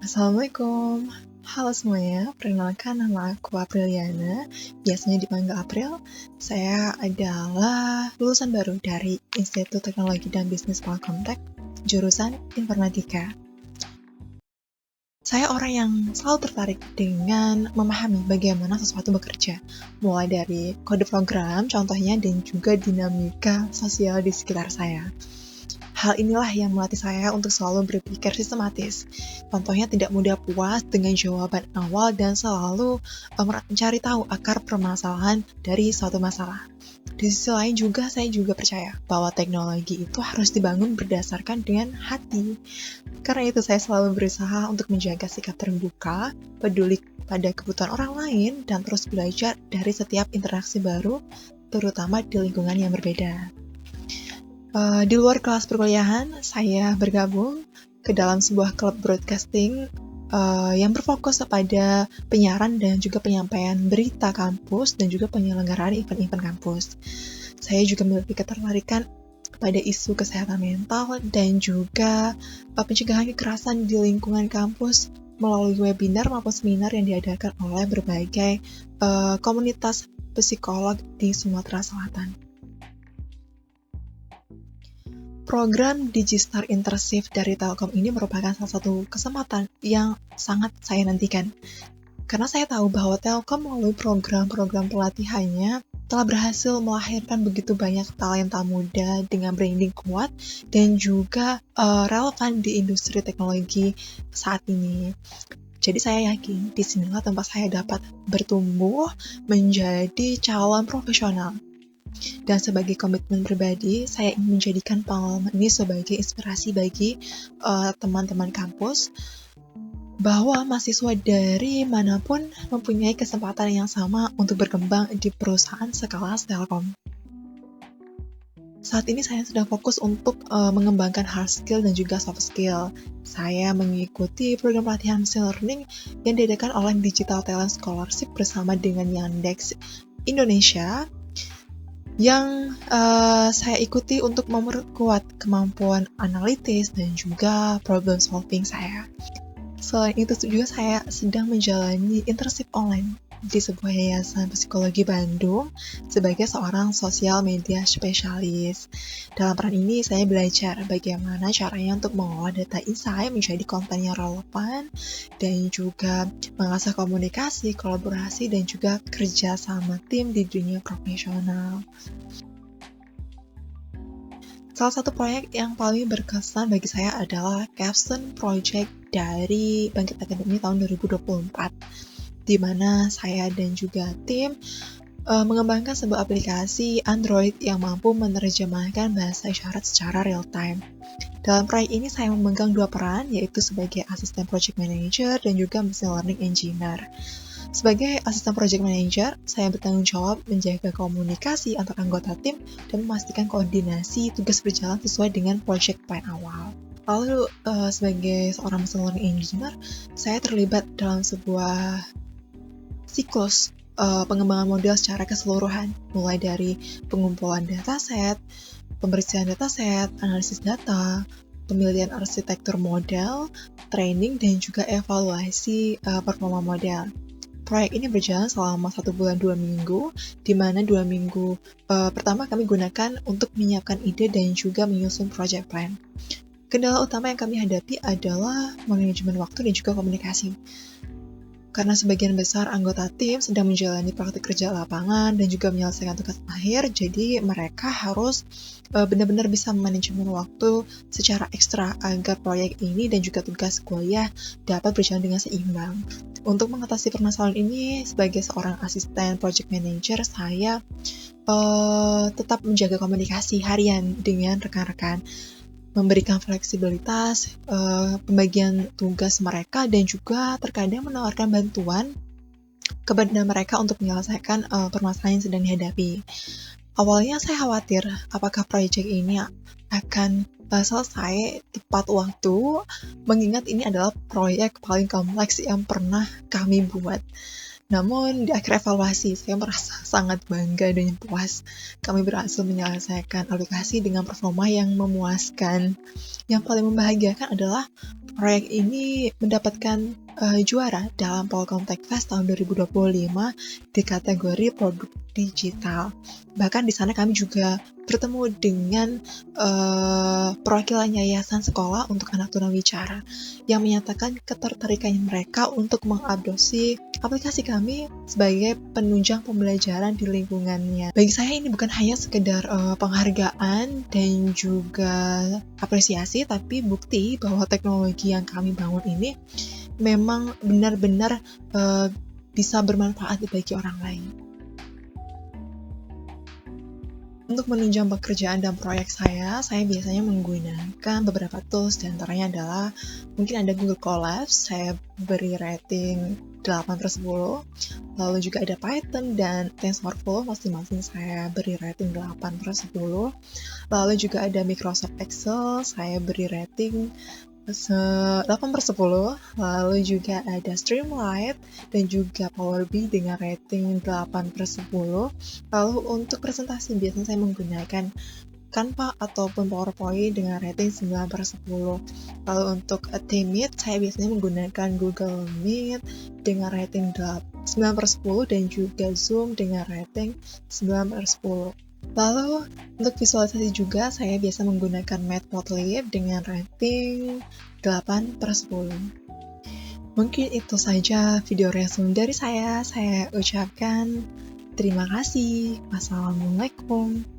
Assalamualaikum. Halo semuanya, perkenalkan nama aku Apriliana, biasanya dipanggil April. Saya adalah lulusan baru dari Institut Teknologi dan Bisnis Polkomtek, jurusan Informatika. Saya orang yang selalu tertarik dengan memahami bagaimana sesuatu bekerja, mulai dari kode program contohnya dan juga dinamika sosial di sekitar saya. Hal inilah yang melatih saya untuk selalu berpikir sistematis. Contohnya tidak mudah puas dengan jawaban awal dan selalu mencari tahu akar permasalahan dari suatu masalah. Di sisi lain juga saya juga percaya bahwa teknologi itu harus dibangun berdasarkan dengan hati. Karena itu saya selalu berusaha untuk menjaga sikap terbuka, peduli pada kebutuhan orang lain, dan terus belajar dari setiap interaksi baru, terutama di lingkungan yang berbeda. Di luar kelas perkuliahan, saya bergabung ke dalam sebuah klub broadcasting yang berfokus pada penyiaran dan juga penyampaian berita kampus dan juga penyelenggaraan event-event kampus. Saya juga memiliki ketertarikan pada isu kesehatan mental dan juga pencegahan kekerasan di lingkungan kampus melalui webinar maupun seminar yang diadakan oleh berbagai komunitas psikolog di Sumatera Selatan. Program Digistar Internship dari Telkom ini merupakan salah satu kesempatan yang sangat saya nantikan. Karena saya tahu bahwa Telkom melalui program-program pelatihannya telah berhasil melahirkan begitu banyak talenta muda dengan branding kuat dan juga relevan di industri teknologi saat ini. Jadi saya yakin di sinilah tempat saya dapat bertumbuh menjadi calon profesional. Dan sebagai komitmen pribadi, saya ingin menjadikan pengalaman ini sebagai inspirasi bagi teman-teman kampus bahwa mahasiswa dari manapun mempunyai kesempatan yang sama untuk berkembang di perusahaan sekelas Telkom. Saat ini saya sedang fokus untuk mengembangkan hard skill dan juga soft skill. Saya mengikuti program pelatihan machine learning yang diadakan oleh Digital Talent Scholarship bersama dengan Yandex Indonesia, yang saya ikuti untuk memperkuat kemampuan analitis dan juga problem solving saya. Selain itu juga saya sedang menjalani internship online di sebuah yayasan psikologi Bandung sebagai seorang sosial media spesialis. Dalam peran ini saya belajar bagaimana caranya untuk mengolah data insight menjadi konten yang relevan dan juga mengasah komunikasi, kolaborasi, dan juga kerja sama tim di dunia profesional. Salah satu proyek yang paling berkesan bagi saya adalah capstone project dari Bangkit Academy tahun 2024, di mana saya dan juga tim mengembangkan sebuah aplikasi Android yang mampu menerjemahkan bahasa isyarat secara real-time. Dalam proyek ini saya memegang dua peran, yaitu sebagai asisten project manager dan juga machine learning engineer. Sebagai asisten project manager, saya bertanggung jawab menjaga komunikasi antar anggota tim dan memastikan koordinasi tugas berjalan sesuai dengan project plan awal. Lalu, sebagai seorang machine learning engineer, saya terlibat dalam sebuah siklus pengembangan model secara keseluruhan, mulai dari pengumpulan dataset, pembersihan dataset, analisis data, pemilihan arsitektur model, training, dan juga evaluasi performa model. Proyek ini berjalan selama 1 bulan 2 minggu, di mana 2 minggu pertama kami gunakan untuk menyiapkan ide dan juga menyusun project plan. Kendala utama yang kami hadapi adalah manajemen waktu dan juga komunikasi. Karena sebagian besar anggota tim sedang menjalani praktik kerja lapangan dan juga menyelesaikan tugas akhir, jadi mereka harus benar-benar bisa manajemen waktu secara ekstra agar proyek ini dan juga tugas kuliah dapat berjalan dengan seimbang. Untuk mengatasi permasalahan ini, sebagai seorang asisten project manager, saya tetap menjaga komunikasi harian dengan rekan-rekan, memberikan fleksibilitas pembagian tugas mereka, dan juga terkadang menawarkan bantuan kepada mereka untuk menyelesaikan permasalahan yang sedang dihadapi. Awalnya saya khawatir apakah proyek ini akan selesai tepat waktu, mengingat ini adalah proyek paling kompleks yang pernah kami buat. Namun di akhir evaluasi, saya merasa sangat bangga dan puas. Kami berhasil menyelesaikan aplikasi dengan performa yang memuaskan. Yang paling membahagiakan adalah proyek ini mendapatkan juara dalam Polkom Tech Fest tahun 2025 di kategori produk digital. Bahkan di sana kami juga bertemu dengan perwakilan yayasan sekolah untuk anak tunawicara yang menyatakan ketertarikannya mereka untuk mengadopsi aplikasi kami sebagai penunjang pembelajaran di lingkungannya. Bagi saya ini bukan hanya sekedar penghargaan dan juga apresiasi, tapi bukti bahwa teknologi yang kami bangun ini memang benar-benar bisa bermanfaat bagi orang lain. Untuk menunjang pekerjaan dan proyek saya biasanya menggunakan beberapa tools, diantaranya adalah mungkin ada Google Colab, saya beri rating 8/10, lalu juga ada Python dan TensorFlow, masing-masing saya beri rating 8/10, lalu juga ada Microsoft Excel, saya beri rating 8/10, lalu juga ada Streamlit dan juga Power BI dengan rating 8/10. Lalu untuk presentasi biasanya saya menggunakan Canva ataupun PowerPoint dengan rating 9/10. Lalu untuk Teammeet saya biasanya menggunakan Google Meet dengan rating 9/10 dan juga Zoom dengan rating 9/10. Lalu untuk visualisasi juga saya biasa menggunakan Matplotlib dengan rating 8/10. Mungkin itu saja video resume dari saya ucapkan terima kasih. Wassalamualaikum.